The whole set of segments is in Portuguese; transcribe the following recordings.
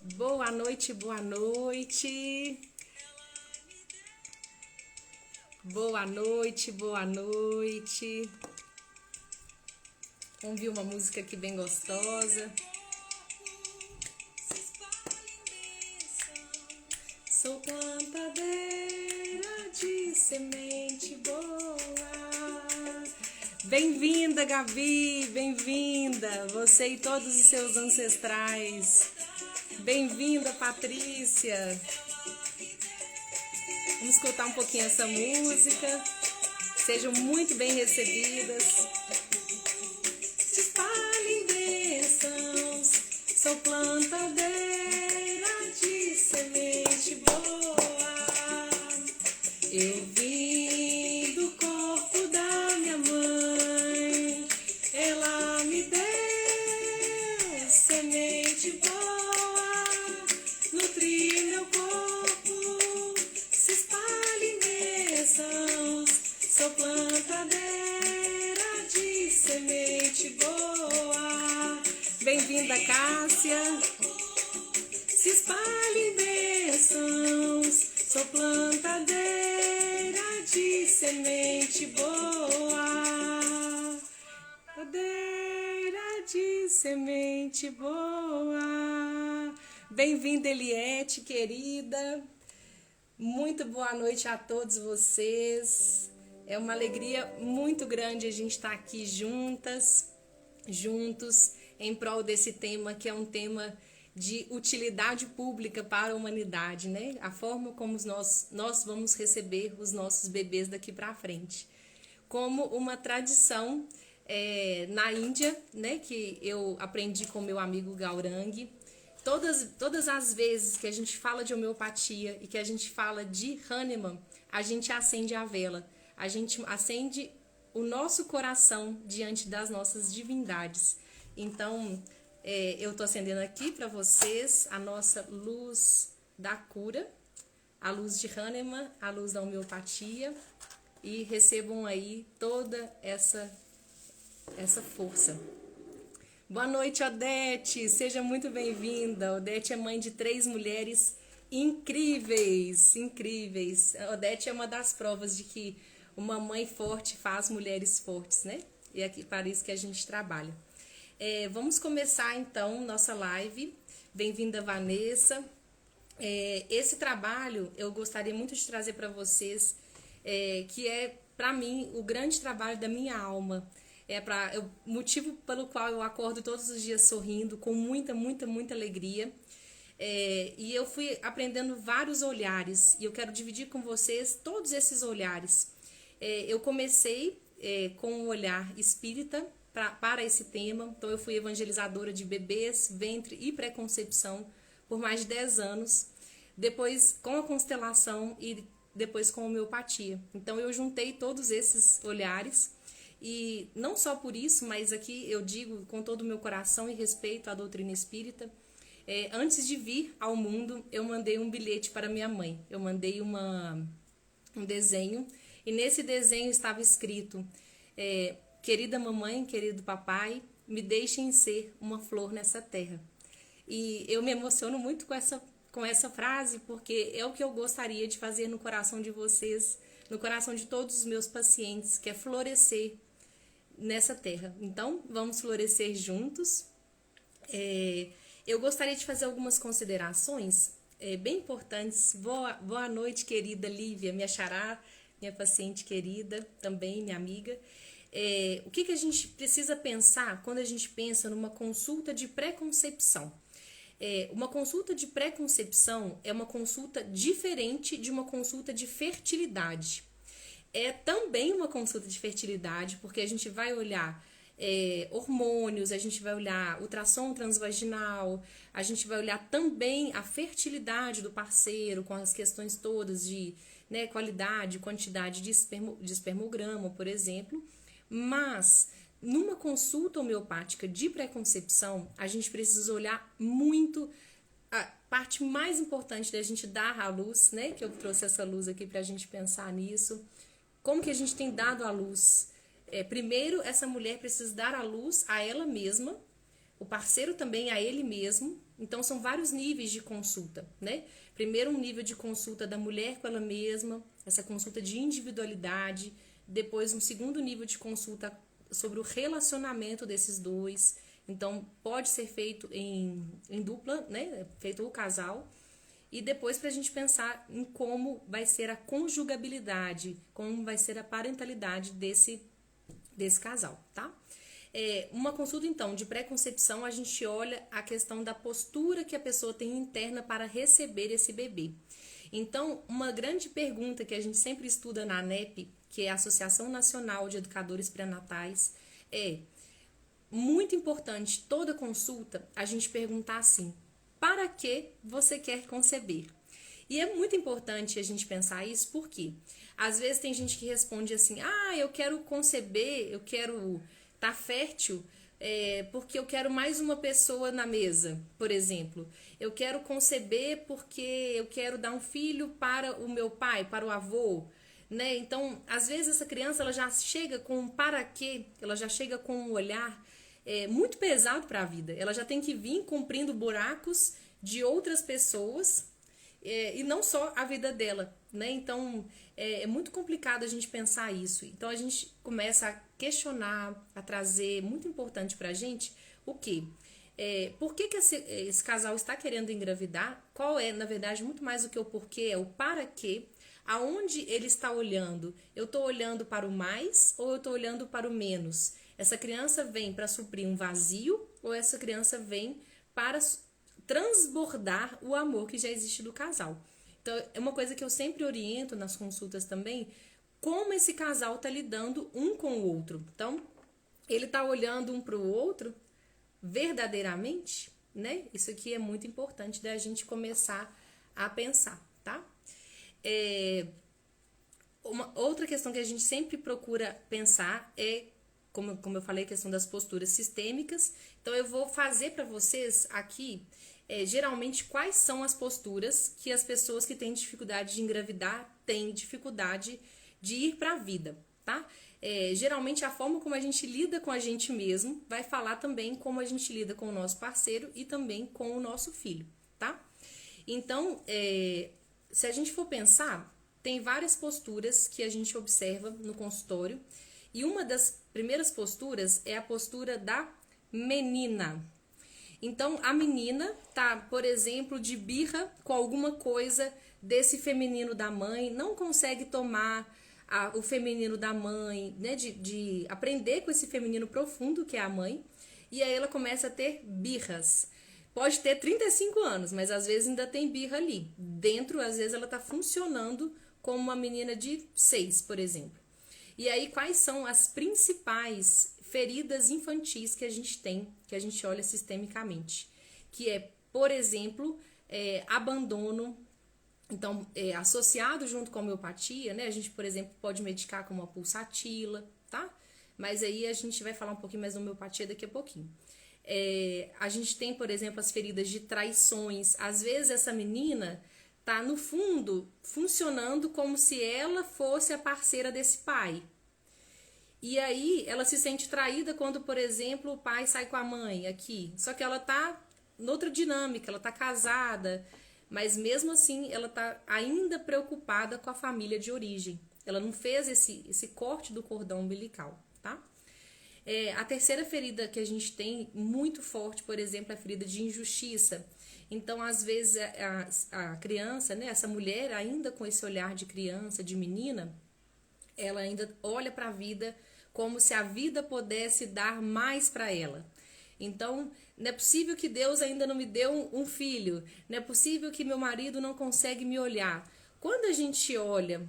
Boa noite, boa noite. Boa noite, boa noite. Vamos ouvir uma música aqui bem gostosa. Sou plantadeira de semente boa. Bem-vinda, Gabi, bem-vinda. Você e todos os seus ancestrais. Bem-vinda, Patrícia. Vamos escutar um pouquinho essa música. Sejam muito bem recebidas. Se espalhem bênçãos. Sou plantadeira de semente boa. Eu vim do corpo da minha mãe. Ela me deu semente boa. Nutri meu corpo. Se espalhem bênçãos. Sou plantadeira de semente boa. Bem-vinda, Cássia. Se espalhem bênçãos. Sou plantadeira de semente boa. Plantadeira de semente boa. Bem-vinda, Eliette, querida. Muito boa noite a todos vocês. É uma alegria muito grande a gente estar aqui juntos, em prol desse tema, que é um tema de utilidade pública para a humanidade, né? A forma como nós vamos receber os nossos bebês daqui para frente. Como uma tradição na Índia, né? Que eu aprendi com meu amigo Gaurang. Todas as vezes que a gente fala de homeopatia e que a gente fala de Hahnemann, a gente acende a vela. A gente acende o nosso coração diante das nossas divindades. Então, eu estou acendendo aqui para vocês a nossa luz da cura, a luz de Hahnemann, a luz da homeopatia, e recebam aí toda essa força. Boa noite, Odete, seja muito bem-vinda. Odete é mãe de 3 mulheres incríveis. Odete é uma das provas de que uma mãe forte faz mulheres fortes, né? E é aqui para isso que a gente trabalha. Vamos começar então nossa live. Bem-vinda, Vanessa. Esse trabalho eu gostaria muito de trazer para vocês, que é para mim o grande trabalho da minha alma. O motivo pelo qual eu acordo todos os dias sorrindo, com muita alegria. E eu fui aprendendo vários olhares e eu quero dividir com vocês todos esses olhares. Eu comecei com um olhar espírita para esse tema, então eu fui evangelizadora de bebês, ventre e pré-concepção por mais de 10 anos, depois com a constelação e depois com a homeopatia. Então eu juntei todos esses olhares e não só por isso, mas aqui eu digo com todo o meu coração e respeito à doutrina espírita. Antes de vir ao mundo, eu mandei um bilhete para minha mãe. Eu mandei um desenho e nesse desenho estava escrito: querida mamãe, querido papai, me deixem ser uma flor nessa terra. E eu me emociono muito com essa frase, porque é o que eu gostaria de fazer no coração de vocês, no coração de todos os meus pacientes, que é florescer nessa terra. Então, vamos florescer juntos. Eu gostaria de fazer algumas considerações bem importantes. Boa noite, querida Lívia, minha xará, minha paciente querida, também minha amiga. O que a gente precisa pensar quando a gente pensa numa consulta de pré-concepção? Uma consulta de pré-concepção é uma consulta diferente de uma consulta de fertilidade. É também uma consulta de fertilidade, porque a gente vai olhar hormônios, a gente vai olhar ultrassom transvaginal, a gente vai olhar também a fertilidade do parceiro, com as questões todas de qualidade, quantidade de espermograma, por exemplo. Mas numa consulta homeopática de pré-concepção, a gente precisa olhar muito a parte mais importante da gente dar à luz, né? Que eu trouxe essa luz aqui para a gente pensar nisso. Como que a gente tem dado à luz? Primeiro, essa mulher precisa dar à luz a ela mesma, o parceiro também a ele mesmo, Então, são vários níveis de consulta, né? Primeiro, um nível de consulta da mulher com ela mesma, essa consulta de individualidade. Depois, um segundo nível de consulta sobre o relacionamento desses dois. Então, pode ser feito em dupla, né? Feito o casal. E depois para a gente pensar em como vai ser a conjugabilidade, como vai ser a parentalidade desse casal, tá? Uma consulta, então, de pré-concepção, a gente olha a questão da postura que a pessoa tem interna para receber esse bebê. Então, uma grande pergunta que a gente sempre estuda na ANEP, que é a Associação Nacional de Educadores Pré-Natais, é muito importante, toda consulta, a gente perguntar assim: para que você quer conceber? E é muito importante a gente pensar isso, porque às vezes tem gente que responde assim: eu quero conceber, eu quero estar fértil, porque eu quero mais uma pessoa na mesa, por exemplo. Eu quero conceber porque eu quero dar um filho para o meu pai, para o avô, né? Então, às vezes essa criança ela já chega com um para quê, ela já chega com um olhar muito pesado para a vida. Ela já tem que vir cumprindo buracos de outras pessoas e não só a vida dela, né? Então, é muito complicado a gente pensar isso. Então, a gente começa a questionar, a trazer, muito importante pra gente, o quê? Por que esse casal está querendo engravidar? Qual é, na verdade, muito mais do que o porquê, é o para quê. Aonde ele está olhando? Eu estou olhando para o mais ou eu estou olhando para o menos? Essa criança vem para suprir um vazio ou essa criança vem para transbordar o amor que já existe do casal? Então, é uma coisa que eu sempre oriento nas consultas também, como esse casal está lidando um com o outro. Então, ele está olhando um para o outro verdadeiramente, né? Isso aqui é muito importante da gente começar a pensar, tá? Uma outra questão que a gente sempre procura pensar é, como eu falei, a questão das posturas sistêmicas. Então, eu vou fazer para vocês aqui, geralmente, quais são as posturas que as pessoas que têm dificuldade de engravidar têm dificuldade de ir para a vida, tá? Geralmente, a forma como a gente lida com a gente mesmo vai falar também como a gente lida com o nosso parceiro e também com o nosso filho, tá? Então, se a gente for pensar, tem várias posturas que a gente observa no consultório e uma das primeiras posturas é a postura da menina. Então, a menina tá, por exemplo, de birra com alguma coisa desse feminino da mãe, não consegue tomar o feminino da mãe, né, de aprender com esse feminino profundo que é a mãe, e aí ela começa a ter birras. Pode ter 35 anos, mas às vezes ainda tem birra ali. Dentro, às vezes, ela tá funcionando como uma menina de 6, por exemplo. E aí, quais são as principais feridas infantis que a gente tem, que a gente olha sistemicamente? Que é, por exemplo, abandono. Então, associado junto com a homeopatia, né? A gente, por exemplo, pode medicar com uma pulsatila, tá? Mas aí a gente vai falar um pouquinho mais da homeopatia daqui a pouquinho. A gente tem, por exemplo, as feridas de traições. Às vezes essa menina tá, no fundo, funcionando como se ela fosse a parceira desse pai. E aí ela se sente traída quando, por exemplo, o pai sai com a mãe aqui. Só que ela tá noutra dinâmica, ela tá casada, mas mesmo assim ela tá ainda preocupada com a família de origem. Ela não fez esse corte do cordão umbilical, tá? A terceira ferida que a gente tem muito forte, por exemplo, é a ferida de injustiça. Então, às vezes, a criança, né, essa mulher, ainda com esse olhar de criança, de menina, ela ainda olha para a vida como se a vida pudesse dar mais para ela. Então, não é possível que Deus ainda não me deu um filho. Não é possível que meu marido não consegue me olhar. Quando a gente olha,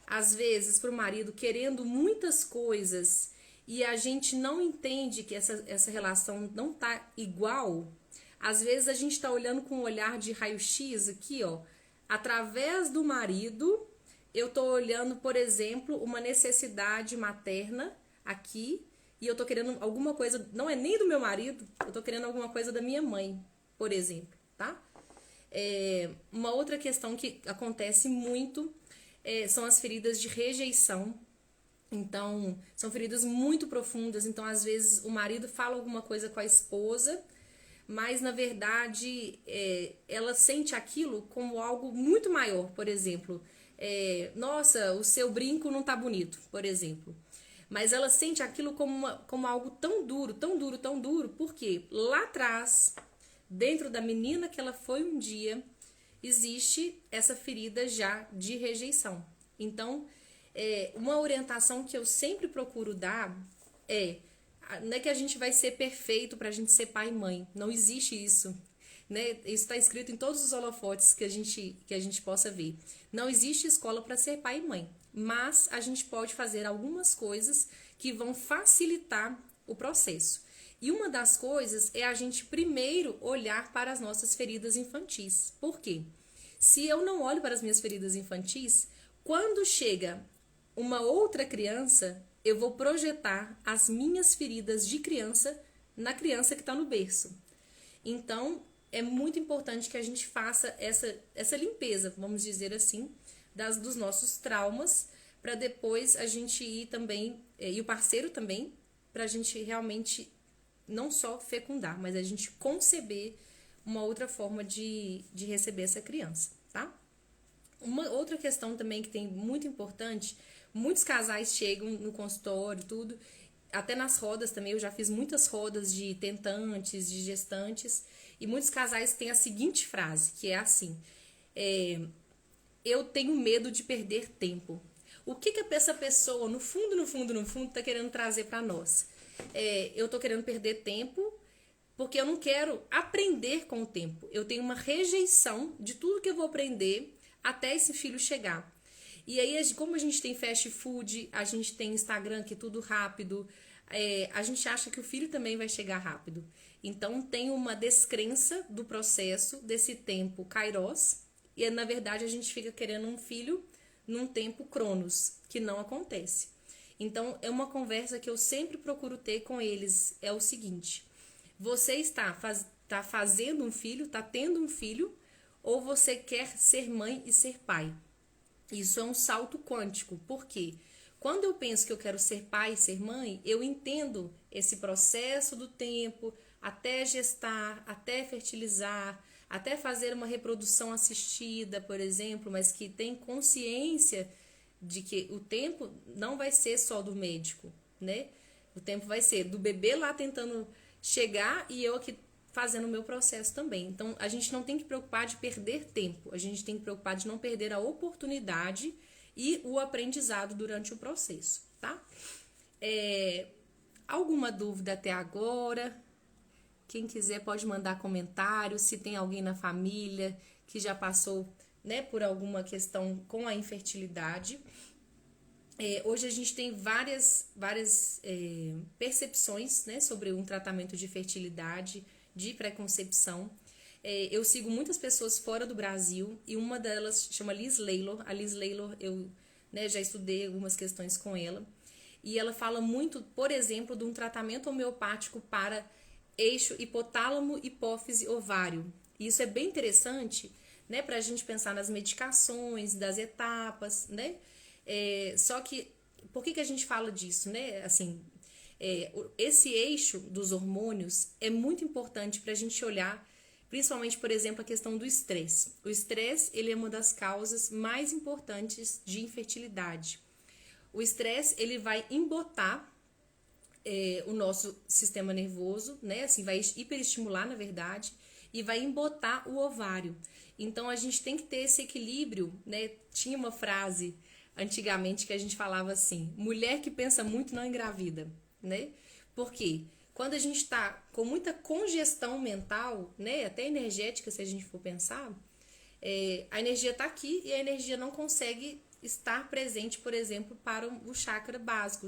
às vezes, para o marido querendo muitas coisas e a gente não entende que essa relação não tá igual, às vezes a gente está olhando com um olhar de raio-x aqui, ó. Através do marido, eu tô olhando, por exemplo, uma necessidade materna aqui, e eu tô querendo alguma coisa, não é nem do meu marido, eu tô querendo alguma coisa da minha mãe, por exemplo, tá? Uma outra questão que acontece muito são as feridas de rejeição. Então, são feridas muito profundas. Então, às vezes, o marido fala alguma coisa com a esposa, mas na verdade ela sente aquilo como algo muito maior. Por exemplo, nossa, o seu brinco não tá bonito, por exemplo. Mas ela sente aquilo como algo tão duro, tão duro, tão duro, porque lá atrás, dentro da menina que ela foi um dia, existe essa ferida já de rejeição. Então, uma orientação que eu sempre procuro dar não é que a gente vai ser perfeito para a gente ser pai e mãe. Não existe isso. Né? Isso está escrito em todos os holofotes que a gente possa ver. Não existe escola para ser pai e mãe. Mas a gente pode fazer algumas coisas que vão facilitar o processo. E uma das coisas é a gente primeiro olhar para as nossas feridas infantis. Por quê? Se eu não olho para as minhas feridas infantis, quando chega uma outra criança, eu vou projetar as minhas feridas de criança na criança que está no berço. Então, é muito importante que a gente faça essa limpeza, vamos dizer assim, dos nossos traumas, para depois a gente ir também, e o parceiro também, para a gente realmente não só fecundar, mas a gente conceber uma outra forma de receber essa criança, tá? Uma outra questão também que tem muito importante, muitos casais chegam no consultório, tudo, até nas rodas também, eu já fiz muitas rodas de tentantes, de gestantes, e muitos casais têm a seguinte frase, que é assim, eu tenho medo de perder tempo. O que essa pessoa, no fundo, tá querendo trazer para nós? Eu tô querendo perder tempo porque eu não quero aprender com o tempo. Eu tenho uma rejeição de tudo que eu vou aprender até esse filho chegar. E aí, como a gente tem fast food, a gente tem Instagram, que é tudo rápido, a gente acha que o filho também vai chegar rápido. Então, tem uma descrença do processo, desse tempo kairos, e na verdade a gente fica querendo um filho num tempo cronos, que não acontece. Então, é uma conversa que eu sempre procuro ter com eles, é o seguinte: você está fazendo um filho, está tendo um filho, ou você quer ser mãe e ser pai? Isso é um salto quântico. Por quê? Quando eu penso que eu quero ser pai e ser mãe, eu entendo esse processo do tempo, até gestar, até fertilizar, até fazer uma reprodução assistida, por exemplo, mas que tem consciência de que o tempo não vai ser só do médico, né? O tempo vai ser do bebê lá tentando chegar e eu aqui fazendo o meu processo também. Então, a gente não tem que preocupar de perder tempo, a gente tem que preocupar de não perder a oportunidade e o aprendizado durante o processo, tá? Alguma dúvida até agora? Quem quiser pode mandar comentários, se tem alguém na família que já passou, né, por alguma questão com a infertilidade. Hoje a gente tem várias percepções, né, sobre um tratamento de fertilidade, de pré-concepção. Eu sigo muitas pessoas fora do Brasil e uma delas chama Liz Laylor. A Liz Laylor, eu, né, já estudei algumas questões com ela. E ela fala muito, por exemplo, de um tratamento homeopático para eixo hipotálamo, hipófise, ovário. E isso é bem interessante, né, para a gente pensar nas medicações, das etapas, né? Só que, por que a gente fala disso, né? Assim, esse eixo dos hormônios é muito importante para a gente olhar, principalmente, por exemplo, a questão do estresse. O estresse, ele é uma das causas mais importantes de infertilidade. O estresse, ele vai embotar o nosso sistema nervoso, né? Assim, vai hiperestimular, na verdade, e vai embotar o ovário. Então, a gente tem que ter esse equilíbrio, né? Tinha uma frase antigamente que a gente falava assim: mulher que pensa muito não engravida, né? Por quê? Quando a gente está com muita congestão mental, né? Até energética, se a gente for pensar, a energia está aqui e a energia não consegue estar presente, por exemplo, para o chakra básico,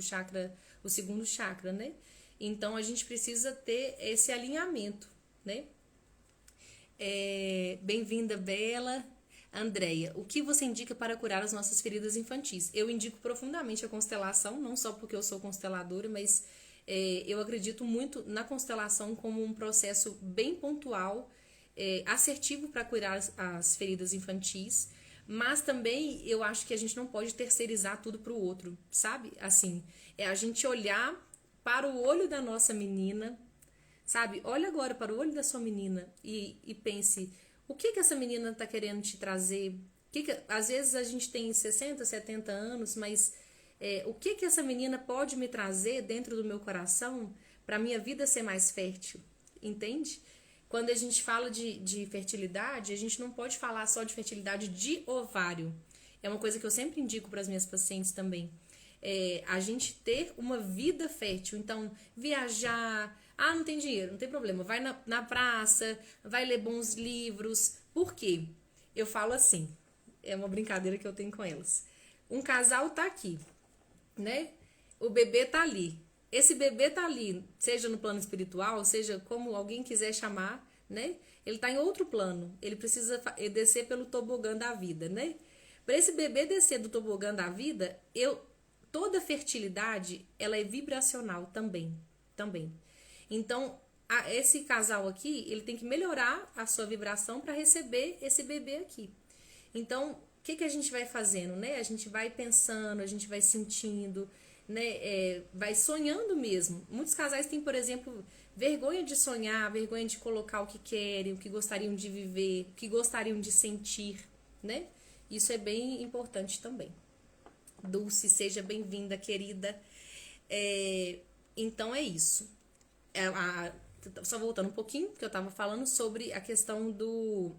o segundo chakra, né? Então, a gente precisa ter esse alinhamento, né? Bem-vinda, Bela. Andréia, o que você indica para curar as nossas feridas infantis? Eu indico profundamente a constelação, não só porque eu sou consteladora, mas eu acredito muito na constelação como um processo bem pontual, assertivo para curar as feridas infantis, mas também eu acho que a gente não pode terceirizar tudo para o outro, sabe? Assim, a gente olhar para o olho da nossa menina, sabe? Olha agora para o olho da sua menina e pense, o que essa menina está querendo te trazer? Às vezes a gente tem 60, 70 anos, mas o que essa menina pode me trazer dentro do meu coração para minha vida ser mais fértil? Entende? Quando a gente fala de fertilidade, a gente não pode falar só de fertilidade de ovário. É uma coisa que eu sempre indico para as minhas pacientes também. A gente ter uma vida fértil. Então, viajar. Ah, não tem dinheiro, não tem problema. Vai na praça, vai ler bons livros. Por quê? Eu falo assim, é uma brincadeira que eu tenho com elas. Um casal tá aqui, né? O bebê tá ali. Esse bebê tá ali, seja no plano espiritual, seja como alguém quiser chamar, né? Ele tá em outro plano. Ele precisa descer pelo tobogã da vida, né? Para esse bebê descer do tobogã da vida, toda fertilidade, ela é vibracional também. Então, esse casal aqui, ele tem que melhorar a sua vibração para receber esse bebê aqui. Então, o que a gente vai fazendo, né? A gente vai pensando, a gente vai sentindo, né? Vai sonhando mesmo. Muitos casais têm, por exemplo, vergonha de sonhar, vergonha de colocar o que querem, o que gostariam de viver, o que gostariam de sentir, né? Isso é bem importante também. Dulce, seja bem-vinda, querida. Então é isso. Só voltando um pouquinho, que eu estava falando sobre a questão do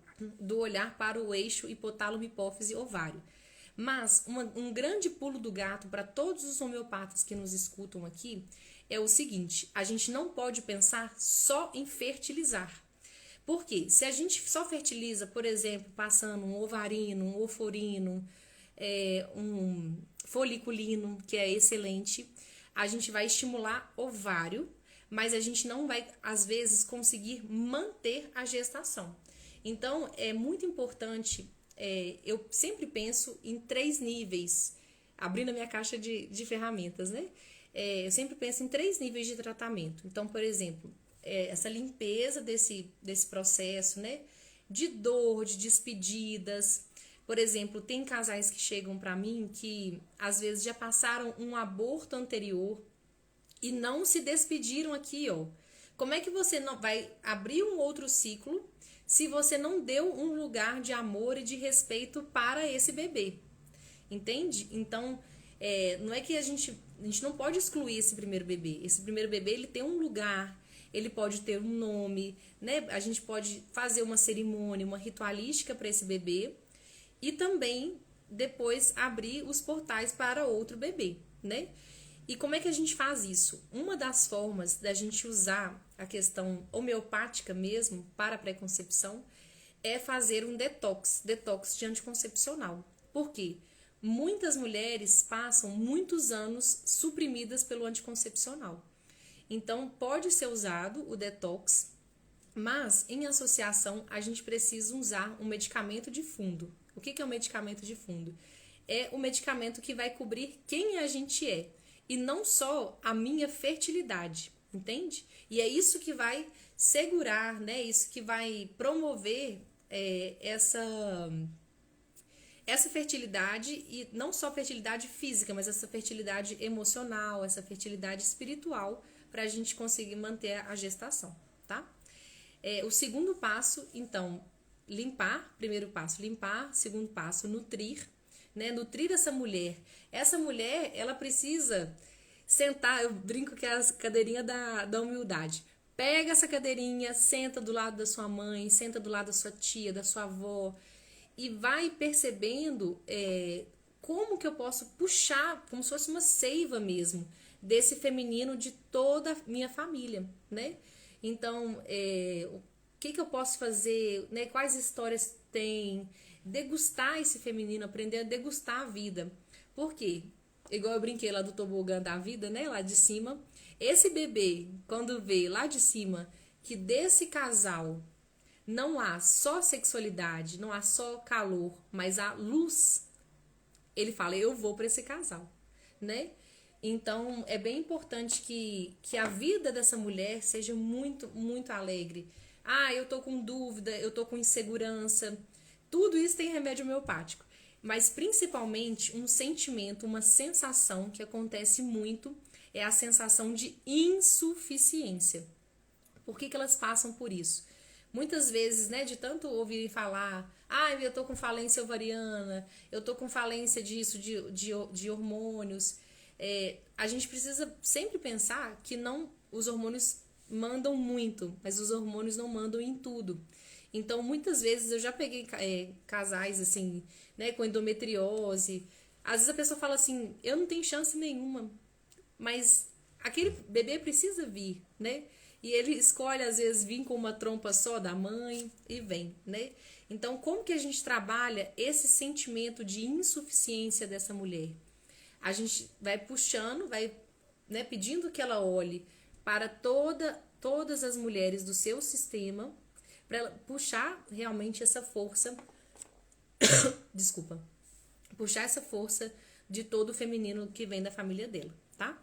olhar para o eixo hipotálamo, hipófise, ovário. Mas um grande pulo do gato para todos os homeopatas que nos escutam aqui é o seguinte: a gente não pode pensar só em fertilizar. Por quê? Se a gente só fertiliza, por exemplo, passando um ovarino, um oforino, um foliculino, que é excelente, a gente vai estimular ovário, mas a gente não vai, às vezes, conseguir manter a gestação. Então, é muito importante, eu sempre penso em 3 níveis, abrindo a minha caixa de ferramentas, né? Eu sempre penso em 3 níveis de tratamento. Então, por exemplo, essa limpeza desse processo, né? De dor, de despedidas. Por exemplo, tem casais que chegam para mim que às vezes já passaram um aborto anterior e não se despediram aqui, ó. Como é que você não vai abrir um outro ciclo se você não deu um lugar de amor e de respeito para esse bebê? Entende? Então, não é que a gente não pode excluir esse primeiro bebê. Esse primeiro bebê, ele tem um lugar, ele pode ter um nome, né? A gente pode fazer uma cerimônia, uma ritualística para esse bebê e também depois abrir os portais para outro bebê, né? E como é que a gente faz isso? Uma das formas da gente usar a questão homeopática mesmo para a pré-concepção é fazer um detox de anticoncepcional. Por quê? Muitas mulheres passam muitos anos suprimidas pelo anticoncepcional. Então, pode ser usado o detox, mas em associação a gente precisa usar um medicamento de fundo. O que é um medicamento de fundo? É o medicamento que vai cobrir quem a gente é e não só a minha fertilidade, entende? E é isso que vai segurar, né? Isso que vai promover essa fertilidade, e não só fertilidade física, mas essa fertilidade emocional, essa fertilidade espiritual, para a gente conseguir manter a gestação, tá? O segundo passo, então, limpar. Primeiro passo, limpar. Segundo passo, nutrir, né? Nutrir essa mulher. Essa mulher, ela precisa sentar, eu brinco que é a cadeirinha da humildade. Pega essa cadeirinha, senta do lado da sua mãe, senta do lado da sua tia, da sua avó, e vai percebendo como que eu posso puxar, como se fosse uma seiva mesmo, desse feminino de toda a minha família, né? Então, o que eu posso fazer, né? Quais histórias tem? Degustar esse feminino, aprender a degustar a vida. Por quê? Igual eu brinquei lá do tobogã da vida, né? Lá de cima. Esse bebê, quando vê lá de cima que desse casal não há só sexualidade, não há só calor, mas há luz, ele fala, eu vou para esse casal, né? Então, é bem importante que a vida dessa mulher seja muito, muito alegre. Ah, eu tô com dúvida, eu tô com insegurança. Tudo isso tem remédio homeopático. Mas, principalmente, um sentimento, uma sensação que acontece muito é a sensação de insuficiência. por que elas passam por isso. Muitas vezes, né, de tanto ouvirem falar, eu tô com falência ovariana, eu tô com falência disso, de hormônios. A gente precisa sempre pensar que não, os hormônios mandam muito, mas os hormônios não mandam em tudo. Então, muitas vezes eu já peguei casais assim, né, com endometriose. Às vezes a pessoa fala assim, eu não tenho chance nenhuma, mas aquele bebê precisa vir, né? E ele escolhe, às vezes, vir com uma trompa só da mãe e vem, né? Então, como que a gente trabalha esse sentimento de insuficiência dessa mulher? A gente vai puxando, vai, né, pedindo que ela olhe para todas as mulheres do seu sistema, para ela puxar realmente essa força, desculpa, puxar essa força de todo o feminino que vem da família dela, tá?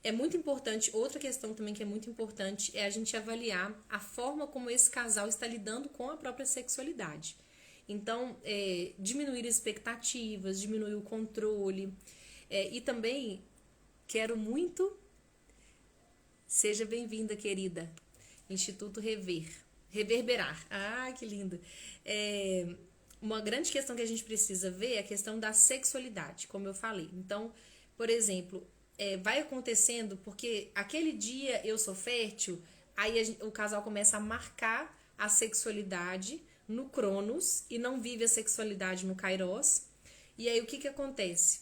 É muito importante, outra questão também que é muito importante é a gente avaliar a forma como esse casal está lidando com a própria sexualidade. Então, diminuir expectativas, diminuir o controle. E também quero muito... Seja bem-vinda, querida. Instituto Reverberar. Ah, que lindo. Uma grande questão que a gente precisa ver é a questão da sexualidade, como eu falei. Então, por exemplo, vai acontecendo porque aquele dia eu sou fértil, aí o casal começa a marcar a sexualidade no Cronos e não vive a sexualidade no Kairos. E aí o que acontece?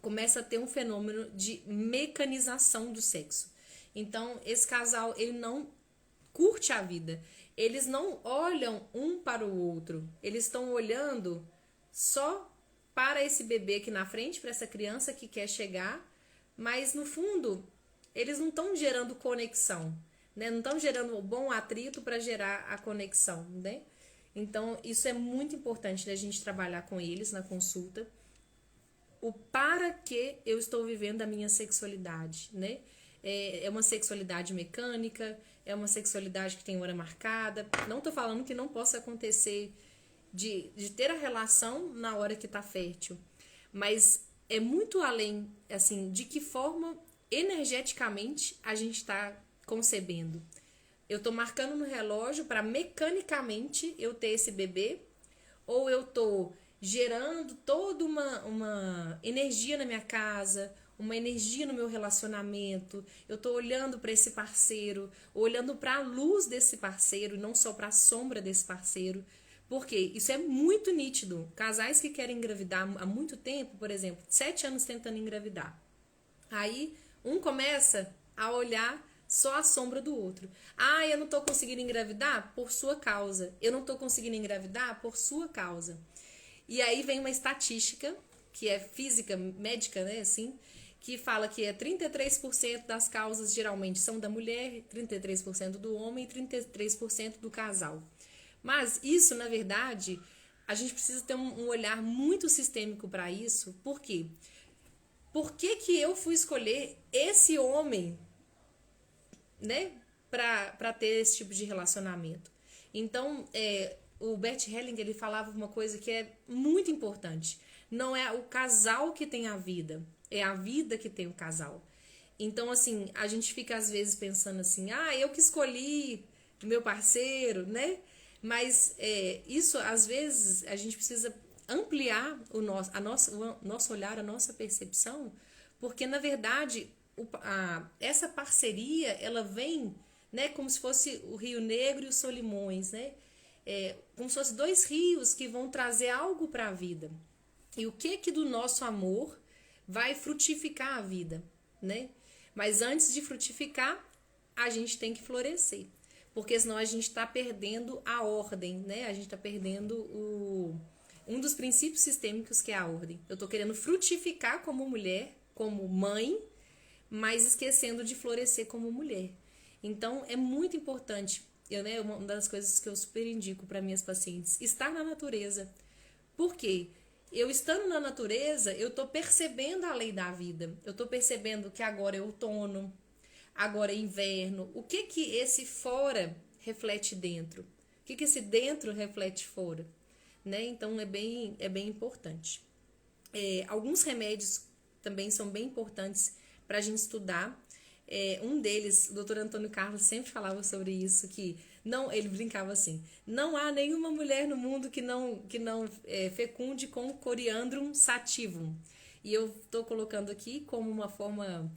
Começa a ter um fenômeno de mecanização do sexo. Então, esse casal, ele não curte a vida. Eles não olham um para o outro. Eles estão olhando só para esse bebê aqui na frente, para essa criança que quer chegar, mas no fundo, eles não estão gerando conexão, né? Não estão gerando um bom atrito para gerar a conexão, né? Então, isso é muito importante da gente trabalhar com eles na consulta. O para que eu estou vivendo a minha sexualidade, né? É uma sexualidade mecânica, é uma sexualidade que tem hora marcada. Não estou falando que não possa acontecer de ter a relação na hora que está fértil, mas é muito além, assim, de que forma energeticamente a gente está concebendo. Eu estou marcando no relógio para mecanicamente eu ter esse bebê, ou eu estou gerando toda uma energia na minha casa, uma energia no meu relacionamento. Eu estou olhando para esse parceiro, olhando para a luz desse parceiro, não só para a sombra desse parceiro. Porque isso é muito nítido. Casais que querem engravidar há muito tempo, por exemplo, 7 anos tentando engravidar. Aí um começa a olhar só a sombra do outro. Eu não estou conseguindo engravidar por sua causa. Eu não estou conseguindo engravidar por sua causa. E aí vem uma estatística, que é física, médica, né, assim, que fala que 33% das causas geralmente são da mulher, 33% do homem e 33% do casal. Mas isso, na verdade, a gente precisa ter um olhar muito sistêmico para isso. Por quê? Por que eu fui escolher esse homem, né, para ter esse tipo de relacionamento? Então, o Bert Hellinger, ele falava uma coisa que é muito importante. Não é o casal que tem a vida, é a vida que tem o casal. Então, assim, a gente fica às vezes pensando assim, eu que escolhi meu parceiro, né? Mas isso, às vezes, a gente precisa ampliar o nosso olhar, a nossa percepção, porque, na verdade, essa parceria, ela vem, né, como se fosse o Rio Negro e o Solimões, né? Como se fossem 2 rios que vão trazer algo para a vida. E o que do nosso amor vai frutificar a vida, né? Mas antes de frutificar, a gente tem que florescer. Porque senão a gente está perdendo a ordem, né? A gente está perdendo um dos princípios sistêmicos, que é a ordem. Eu estou querendo frutificar como mulher, como mãe, mas esquecendo de florescer como mulher. Então, é muito importante, uma das coisas que eu super indico para minhas pacientes, estar na natureza. Por quê? Eu estando na natureza, eu estou percebendo a lei da vida. Eu estou percebendo que agora é outono, agora é inverno. O que esse fora reflete dentro? O que esse dentro reflete fora? Né? Então, é bem importante. Alguns remédios também são bem importantes para a gente estudar. Um deles, o doutor Antônio Carlos, sempre falava sobre isso, que não, ele brincava assim, não há nenhuma mulher no mundo que não fecunde com Coriandrum sativum. E eu estou colocando aqui como uma forma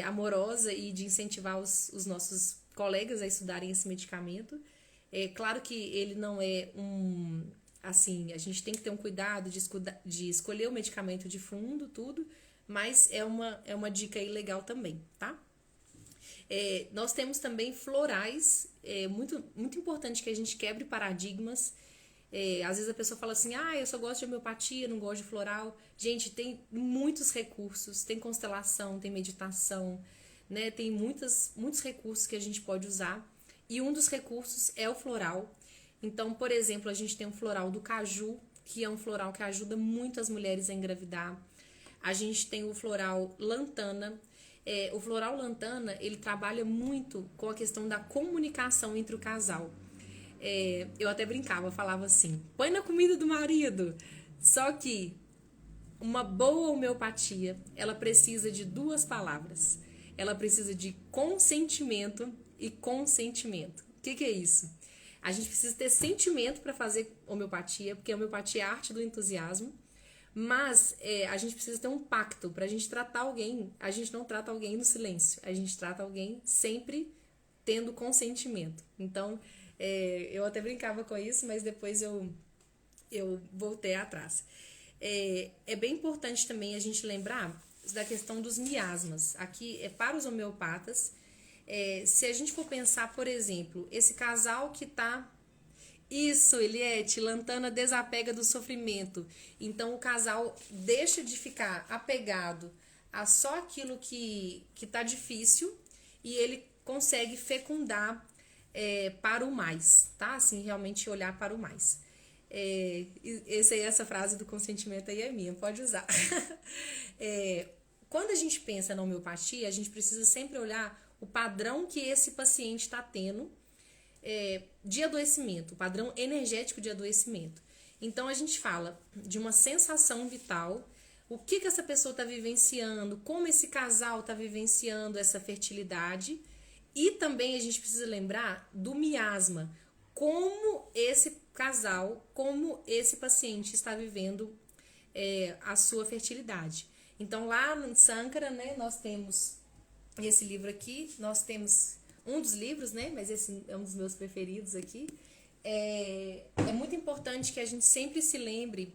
amorosa e de incentivar os nossos colegas a estudarem esse medicamento. É claro que ele não é assim, a gente tem que ter um cuidado de escolher o medicamento de fundo, tudo, mas é uma dica aí legal também, tá? Nós temos também florais, muito, muito importante que a gente quebre paradigmas. Às vezes a pessoa fala assim, eu só gosto de homeopatia, não gosto de floral. Gente, tem muitos recursos, tem constelação, tem meditação, né? Tem muitos recursos que a gente pode usar. E um dos recursos é o floral. Então, por exemplo, a gente tem um floral do caju, que é um floral que ajuda muito as mulheres a engravidar. A gente tem o floral lantana. O floral lantana, ele trabalha muito com a questão da comunicação entre o casal. Eu até brincava, falava assim, põe na comida do marido. Só que uma boa homeopatia, ela precisa de duas palavras. Ela precisa de consentimento e consentimento. O que é isso? A gente precisa ter sentimento para fazer homeopatia, porque a homeopatia é a arte do entusiasmo. Mas a gente precisa ter um pacto para a gente tratar alguém. A gente não trata alguém no silêncio. A gente trata alguém sempre tendo consentimento. Então, eu até brincava com isso, mas depois eu voltei atrás. É bem importante também a gente lembrar da questão dos miasmas. Aqui é para os homeopatas. Se a gente for pensar, por exemplo, esse casal que está... Isso, Eliette, lantana desapega do sofrimento. Então, o casal deixa de ficar apegado a só aquilo que tá difícil e ele consegue fecundar para o mais, tá? Assim, realmente olhar para o mais. Essa frase do consentimento aí é minha, pode usar. Quando a gente pensa na homeopatia, a gente precisa sempre olhar o padrão que esse paciente está tendo de adoecimento, o padrão energético de adoecimento. Então, a gente fala de uma sensação vital, o que essa pessoa está vivenciando, como esse casal está vivenciando essa fertilidade, e também a gente precisa lembrar do miasma, como esse casal, como esse paciente está vivendo a sua fertilidade. Então, lá no Sankara, né, nós temos esse livro aqui, nós temos um dos livros, né, mas esse é um dos meus preferidos aqui. É muito importante que a gente sempre se lembre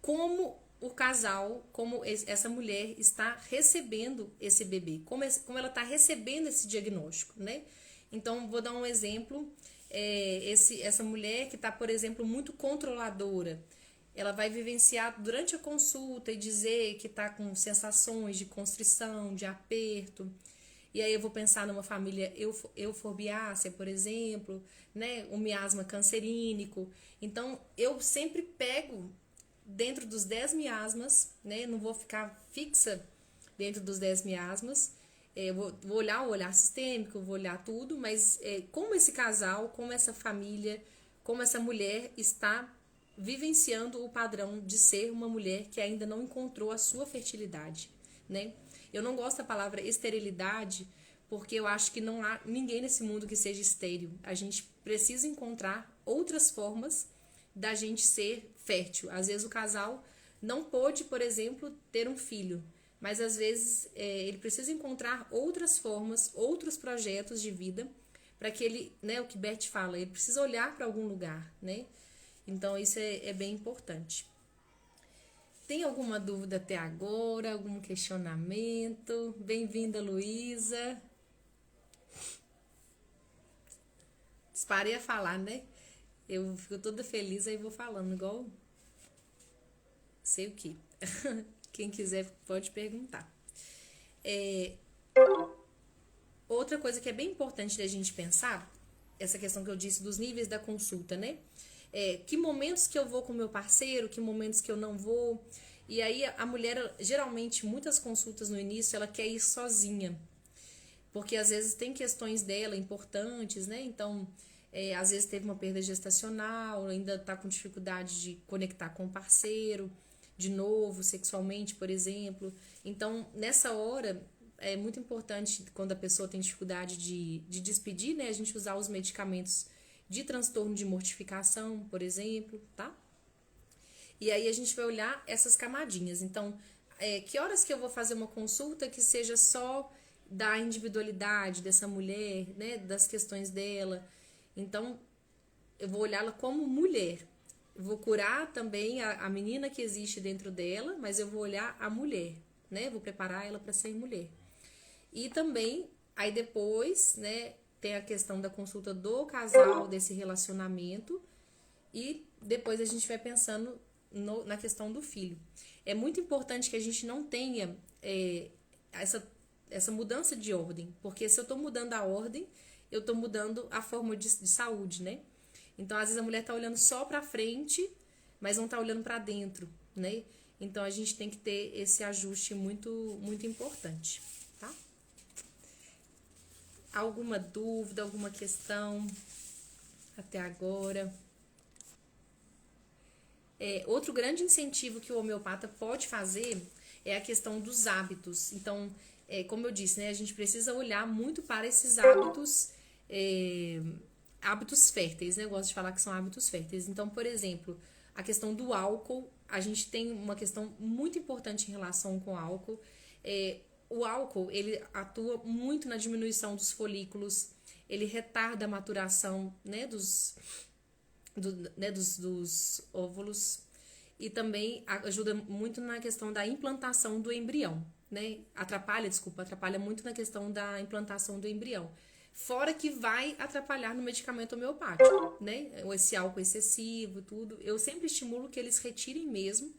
como o casal, como essa mulher está recebendo esse bebê, como ela está recebendo esse diagnóstico, né? Então, vou dar um exemplo. Essa mulher que está, por exemplo, muito controladora, ela vai vivenciar durante a consulta e dizer que está com sensações de constrição, de aperto. E aí eu vou pensar numa família euforbiácea, por exemplo, né? Um miasma cancerínico. Então, eu sempre pego dentro dos 10 miasmas, né? Não vou ficar fixa dentro dos 10 miasmas. Vou olhar o olhar sistêmico, vou olhar tudo, mas como esse casal, como essa família, como essa mulher está vivenciando o padrão de ser uma mulher que ainda não encontrou a sua fertilidade, né? Eu não gosto da palavra esterilidade, porque eu acho que não há ninguém nesse mundo que seja estéril. A gente precisa encontrar outras formas da gente ser fértil. Às vezes o casal não pôde, por exemplo, ter um filho, mas às vezes ele precisa encontrar outras formas, outros projetos de vida, para que ele, né, o que Bert fala, ele precisa olhar para algum lugar, né? Então isso é bem importante. Tem alguma dúvida até agora? Algum questionamento? Bem-vinda, Luísa. Parei a falar, né? Eu fico toda feliz, aí vou falando igual... sei o que. Quem quiser pode perguntar. Outra coisa que é bem importante da gente pensar, essa questão que eu disse dos níveis da consulta, né? Que momentos que eu vou com o meu parceiro, que momentos que eu não vou. E aí a mulher, geralmente, muitas consultas no início, ela quer ir sozinha. Porque às vezes tem questões dela importantes, né? Então, às vezes teve uma perda gestacional, ainda está com dificuldade de conectar com o parceiro, de novo, sexualmente, por exemplo. Então, nessa hora, é muito importante quando a pessoa tem dificuldade de despedir, né? A gente usar os medicamentos de transtorno de mortificação, por exemplo, tá? E aí a gente vai olhar essas camadinhas. Então, que horas que eu vou fazer uma consulta que seja só da individualidade dessa mulher, né? Das questões dela. Então, eu vou olhá-la como mulher. Eu vou curar também a menina que existe dentro dela, mas eu vou olhar a mulher, né? Vou preparar ela para ser mulher. E também, aí depois, né, tem a questão da consulta do casal, desse relacionamento, e depois a gente vai pensando na questão do filho. É muito importante que a gente não tenha essa mudança de ordem, porque se eu tô mudando a ordem, eu tô mudando a forma de saúde, né? Então, às vezes a mulher tá olhando só pra frente, mas não tá olhando pra dentro, né? Então, a gente tem que ter esse ajuste muito, muito importante, tá? Alguma dúvida, alguma questão até agora? Outro grande incentivo que o homeopata pode fazer é a questão dos hábitos. Então, como eu disse, né, a gente precisa olhar muito para esses hábitos, hábitos férteis, né? Eu gosto de falar que são hábitos férteis. Então, por exemplo, a questão do álcool, a gente tem uma questão muito importante em relação com o álcool. O álcool, ele atua muito na diminuição dos folículos, ele retarda a maturação, né, dos óvulos, e também ajuda muito na questão da implantação do embrião, né? Atrapalha muito na questão da implantação do embrião. Fora que vai atrapalhar no medicamento homeopático, né? Esse álcool excessivo, tudo. Eu sempre estimulo que eles retirem mesmo.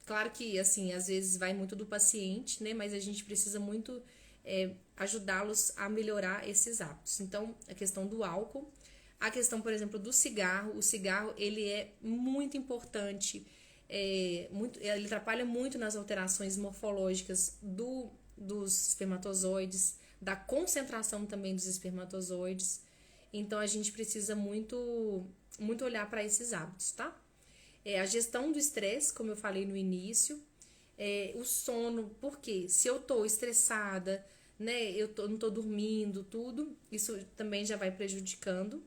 Claro que, assim, às vezes vai muito do paciente, né? Mas a gente precisa muito ajudá-los a melhorar esses hábitos. Então, a questão do álcool. A questão, por exemplo, do cigarro. O cigarro, ele é muito importante. Ele atrapalha muito nas alterações morfológicas dos espermatozoides, da concentração também dos espermatozoides. Então, a gente precisa muito, muito olhar para esses hábitos, tá? A gestão do estresse, como eu falei no início. O sono, porque se eu tô estressada, né, não tô dormindo, tudo, isso também já vai prejudicando.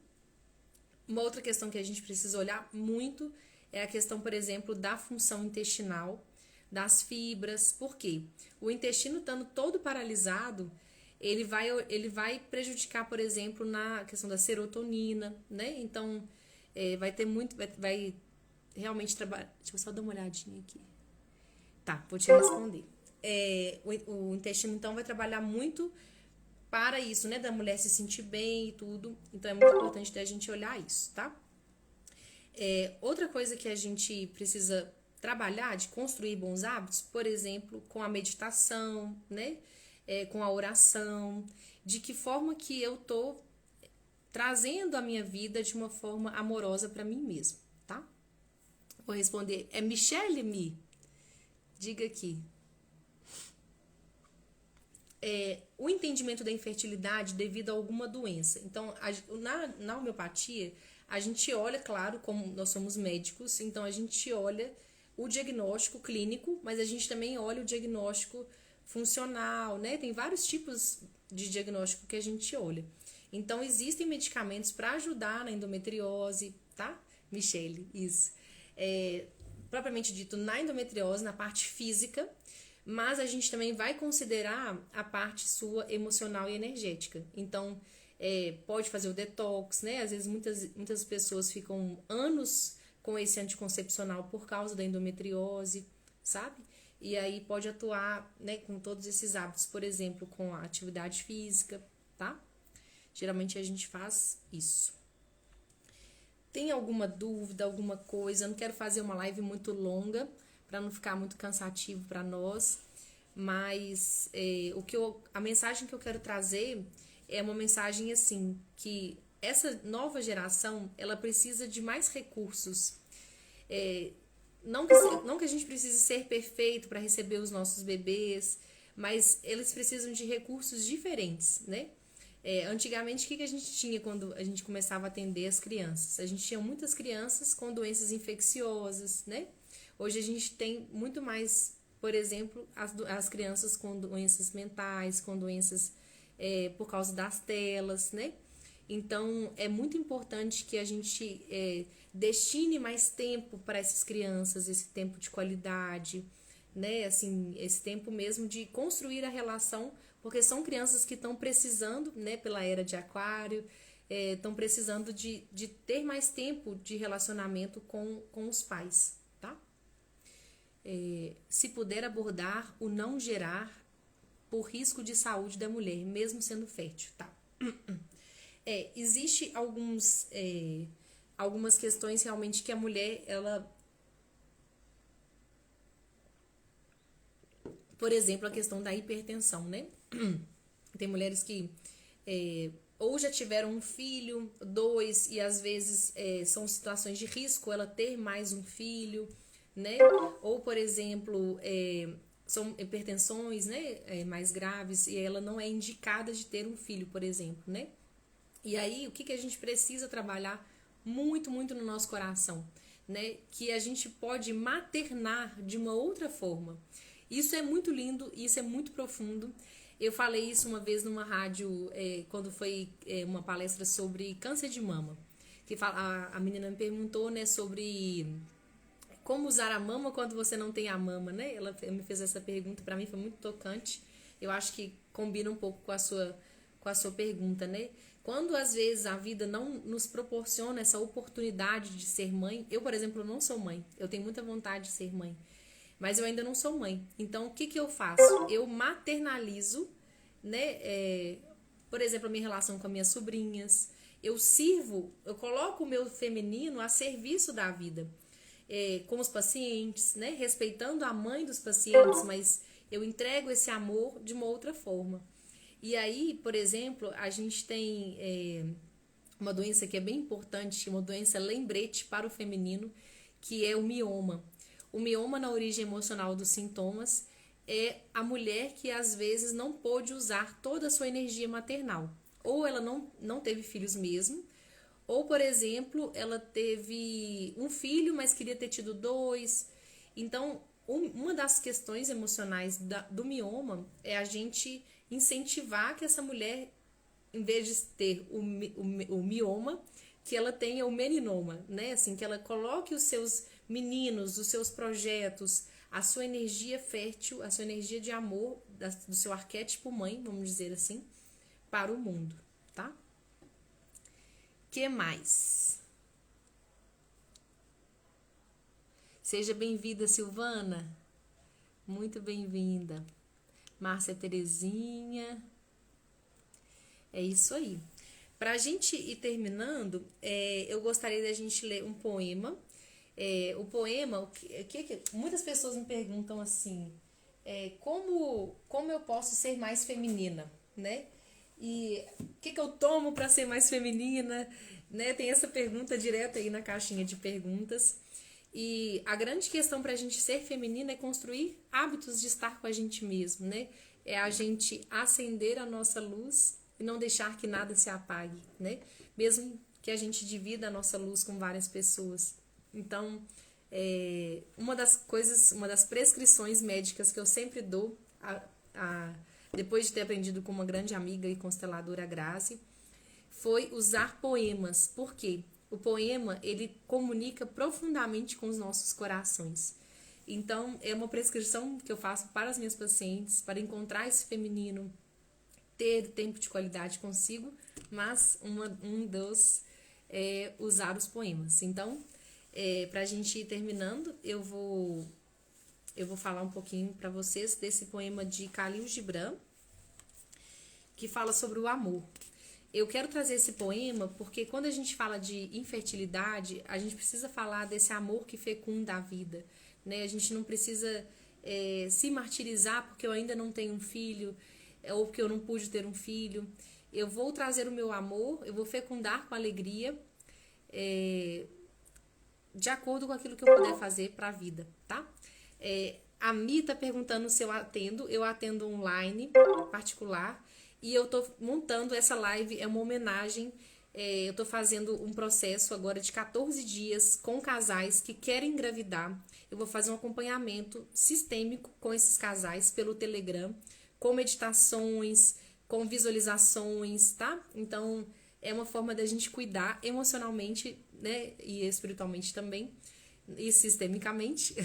Uma outra questão que a gente precisa olhar muito é a questão, por exemplo, da função intestinal, das fibras. Por quê? O intestino estando todo paralisado, ele vai prejudicar, por exemplo, na questão da serotonina, né? Então, vai ter muito, vai realmente trabalhar. Deixa eu só dar uma olhadinha aqui. Tá, vou te responder. O intestino, então, vai trabalhar muito para isso, né? Da mulher se sentir bem e tudo. Então, é muito importante a gente olhar isso, tá? Outra coisa que a gente precisa trabalhar, de construir bons hábitos, por exemplo, com a meditação, né? Com a oração, de que forma que eu tô trazendo a minha vida de uma forma amorosa para mim mesmo, tá? Vou responder. É Michele Mi? Diga aqui. O entendimento da infertilidade devido a alguma doença. Então, na homeopatia, a gente olha, claro, como nós somos médicos, então a gente olha o diagnóstico clínico, mas a gente também olha o diagnóstico funcional, né? Tem vários tipos de diagnóstico que a gente olha. Então, existem medicamentos para ajudar na endometriose, tá? Michele, isso. Propriamente dito, na endometriose, na parte física, mas a gente também vai considerar a parte sua emocional e energética. Então, pode fazer o detox, né? Às vezes muitas pessoas ficam anos com esse anticoncepcional por causa da endometriose, sabe? E aí pode atuar, né, com todos esses hábitos, por exemplo, com a atividade física, tá? Geralmente a gente faz isso. Tem alguma dúvida, alguma coisa? Eu não quero fazer uma live muito longa, para não ficar muito cansativo para nós, mas a mensagem que eu quero trazer é uma mensagem assim, que essa nova geração, ela precisa de mais recursos. Não que a gente precise ser perfeito para receber os nossos bebês, mas eles precisam de recursos diferentes, né? Antigamente, o que a gente tinha quando a gente começava a atender as crianças? A gente tinha muitas crianças com doenças infecciosas, né? Hoje a gente tem muito mais por exemplo, as crianças com doenças mentais, com doenças por causa das telas, né? Então, é muito importante que a gente destine mais tempo para essas crianças, esse tempo de qualidade, né? Assim, esse tempo mesmo de construir a relação, porque são crianças que estão precisando, né, pela era de Aquário, estão precisando de ter mais tempo de relacionamento com os pais, tá? Se puder abordar o não gerar por risco de saúde da mulher, mesmo sendo fértil, tá? Existe algumas questões realmente que a mulher, ela... Por exemplo, a questão da hipertensão, né? Tem mulheres que ou já tiveram um filho, dois, e às vezes são situações de risco ela ter mais um filho, né? Ou, por exemplo, são hipertensões, né, mais graves, e ela não é indicada de ter um filho, por exemplo, né? E aí, o que a gente precisa trabalhar muito, muito no nosso coração, né? Que a gente pode maternar de uma outra forma. Isso é muito lindo, isso é muito profundo. Eu falei isso uma vez numa rádio, quando foi uma palestra sobre câncer de mama. Que a menina me perguntou, né, sobre como usar a mama quando você não tem a mama, né? Ela me fez essa pergunta, para mim foi muito tocante. Eu acho que combina um pouco com a sua pergunta, né? Quando às vezes a vida não nos proporciona essa oportunidade de ser mãe, eu, por exemplo, não sou mãe, eu tenho muita vontade de ser mãe, mas eu ainda não sou mãe. Então, o que eu faço? Eu maternalizo, né? Por exemplo, a minha relação com as minhas sobrinhas. Eu coloco o meu feminino a serviço da vida. Com os pacientes, né? Respeitando a mãe dos pacientes, mas eu entrego esse amor de uma outra forma. E aí, por exemplo, a gente tem uma doença que é bem importante, uma doença lembrete para o feminino, que é o mioma. O mioma, na origem emocional dos sintomas, é a mulher que às vezes não pôde usar toda a sua energia maternal. Ou ela não teve filhos mesmo, ou, por exemplo, ela teve um filho, mas queria ter tido dois. Então, uma das questões emocionais do mioma é a gente incentivar que essa mulher, em vez de ter o mioma, que ela tenha o meninoma, né? Assim, que ela coloque os seus meninos, os seus projetos, a sua energia fértil, a sua energia de amor, do seu arquétipo mãe, vamos dizer assim, para o mundo, tá? Que mais? Seja bem-vinda, Silvana. Muito bem-vinda. Márcia Terezinha. É isso aí. Para a gente ir terminando, eu gostaria da gente ler um poema. O poema, muitas pessoas me perguntam assim, como eu posso ser mais feminina, né? E o que eu tomo para ser mais feminina, né? Tem essa pergunta direta aí na caixinha de perguntas. E a grande questão para a gente ser feminina é construir hábitos de estar com a gente mesmo, né? É a gente acender a nossa luz e não deixar que nada se apague, né? Mesmo que a gente divida a nossa luz com várias pessoas. Então, uma das prescrições médicas que eu sempre dou, depois de ter aprendido com uma grande amiga e consteladora, a Grazi, foi usar poemas. Por quê? O poema, ele comunica profundamente com os nossos corações. Então, é uma prescrição que eu faço para as minhas pacientes, para encontrar esse feminino, ter tempo de qualidade consigo, mas um dos é usar os poemas. Então, para a gente ir terminando, eu vou falar um pouquinho para vocês desse poema de Khalil Gibran, que fala sobre o amor. Eu quero trazer esse poema porque quando a gente fala de infertilidade, a gente precisa falar desse amor que fecunda a vida, né? A gente não precisa se martirizar porque eu ainda não tenho um filho, ou porque eu não pude ter um filho. Eu vou trazer o meu amor, eu vou fecundar com alegria, de acordo com aquilo que eu puder fazer para a vida, tá? A Mi tá perguntando se eu atendo online, particular, e eu tô montando essa live, é uma homenagem eu tô fazendo um processo agora de 14 dias com casais que querem engravidar. Eu vou fazer um acompanhamento sistêmico com esses casais pelo Telegram, com meditações, com visualizações, tá? Então, é uma forma da gente cuidar emocionalmente, né? E espiritualmente também, e sistemicamente,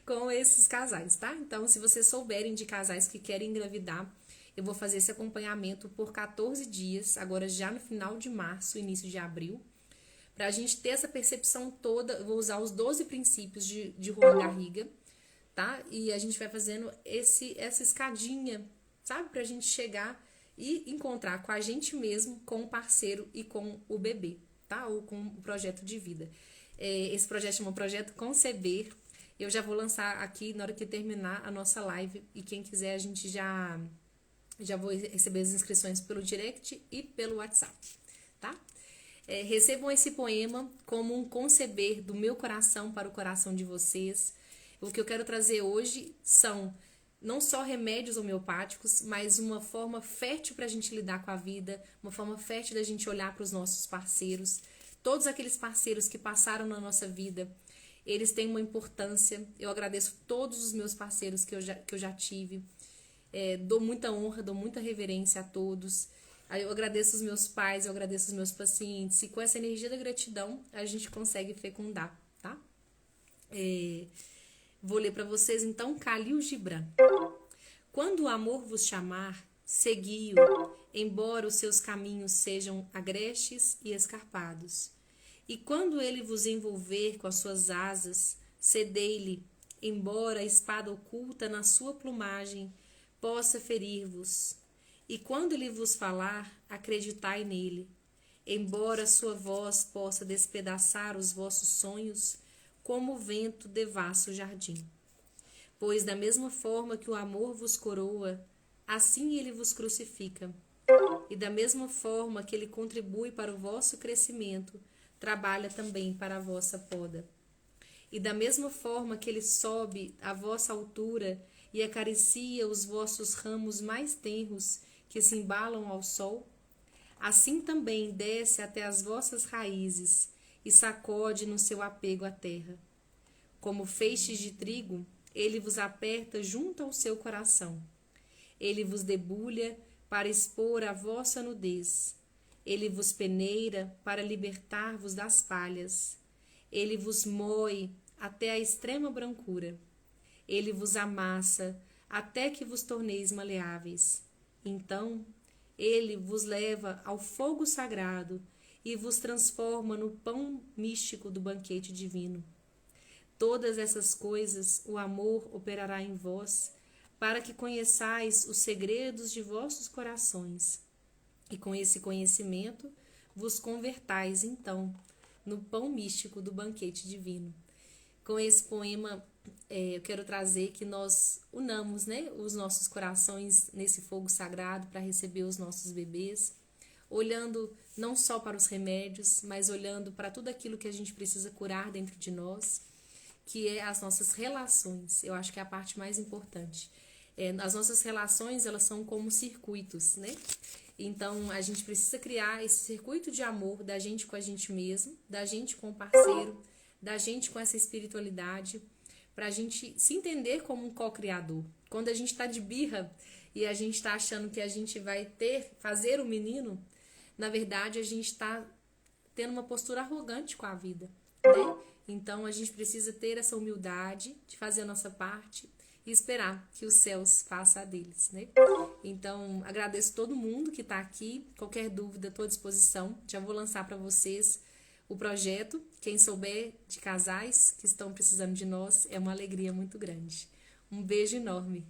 com esses casais, tá? Então, se vocês souberem de casais que querem engravidar, eu vou fazer esse acompanhamento por 14 dias, agora já no final de março, início de abril, para a gente ter essa percepção toda. Eu vou usar os 12 princípios de Juan Garriga, tá? E a gente vai fazendo essa escadinha, sabe? Pra gente chegar e encontrar com a gente mesmo, com o parceiro e com o bebê, tá? Ou com o projeto de vida. Esse projeto chama Projeto Conceber. Eu já vou lançar aqui na hora que terminar a nossa live. E quem quiser, a gente já vou receber as inscrições pelo direct e pelo WhatsApp, tá? Recebam esse poema como um conceber do meu coração para o coração de vocês. O que eu quero trazer hoje são não só remédios homeopáticos, mas uma forma fértil para a gente lidar com a vida, uma forma fértil da gente olhar para os nossos parceiros. Todos aqueles parceiros que passaram na nossa vida, eles têm uma importância. Eu agradeço todos os meus parceiros que eu já tive. Dou muita honra, dou muita reverência a todos. Eu agradeço os meus pais, eu agradeço os meus pacientes. E com essa energia da gratidão, a gente consegue fecundar, tá? Vou ler para vocês, então, Khalil Gibran. Quando o amor vos chamar, segui-o, embora os seus caminhos sejam agrestes e escarpados. E quando ele vos envolver com as suas asas, cedei-lhe, embora a espada oculta na sua plumagem possa ferir-vos. E quando ele vos falar, acreditai nele, embora sua voz possa despedaçar os vossos sonhos, como o vento devassa o jardim. Pois da mesma forma que o amor vos coroa, assim ele vos crucifica. E da mesma forma que ele contribui para o vosso crescimento, trabalha também para a vossa poda. E da mesma forma que ele sobe à vossa altura e acaricia os vossos ramos mais tenros que se embalam ao sol, assim também desce até as vossas raízes e sacode no seu apego à terra. Como feixes de trigo, ele vos aperta junto ao seu coração. Ele vos debulha para expor a vossa nudez. Ele vos peneira para libertar-vos das palhas. Ele vos moe até a extrema brancura. Ele vos amassa até que vos torneis maleáveis. Então, ele vos leva ao fogo sagrado e vos transforma no pão místico do banquete divino. Todas essas coisas o amor operará em vós, para que conheçais os segredos de vossos corações. E com esse conhecimento vos convertais, então, no pão místico do banquete divino. Com esse poema, eu quero trazer que nós unamos, né, os nossos corações nesse fogo sagrado para receber os nossos bebês, olhando não só para os remédios, mas olhando para tudo aquilo que a gente precisa curar dentro de nós, que é as nossas relações. Eu acho que é a parte mais importante. As nossas relações, elas são como circuitos, né? Então, a gente precisa criar esse circuito de amor da gente com a gente mesmo, da gente com o parceiro, da gente com essa espiritualidade, para a gente se entender como um co-criador. Quando a gente está de birra e a gente está achando que a gente vai fazer o menino, na verdade, a gente está tendo uma postura arrogante com a vida, né? Então, a gente precisa ter essa humildade de fazer a nossa parte e esperar que os céus façam a deles, né? Então, agradeço todo mundo que está aqui. Qualquer dúvida, estou à disposição. Já vou lançar para vocês o projeto. Quem souber de casais que estão precisando de nós, é uma alegria muito grande. Um beijo enorme.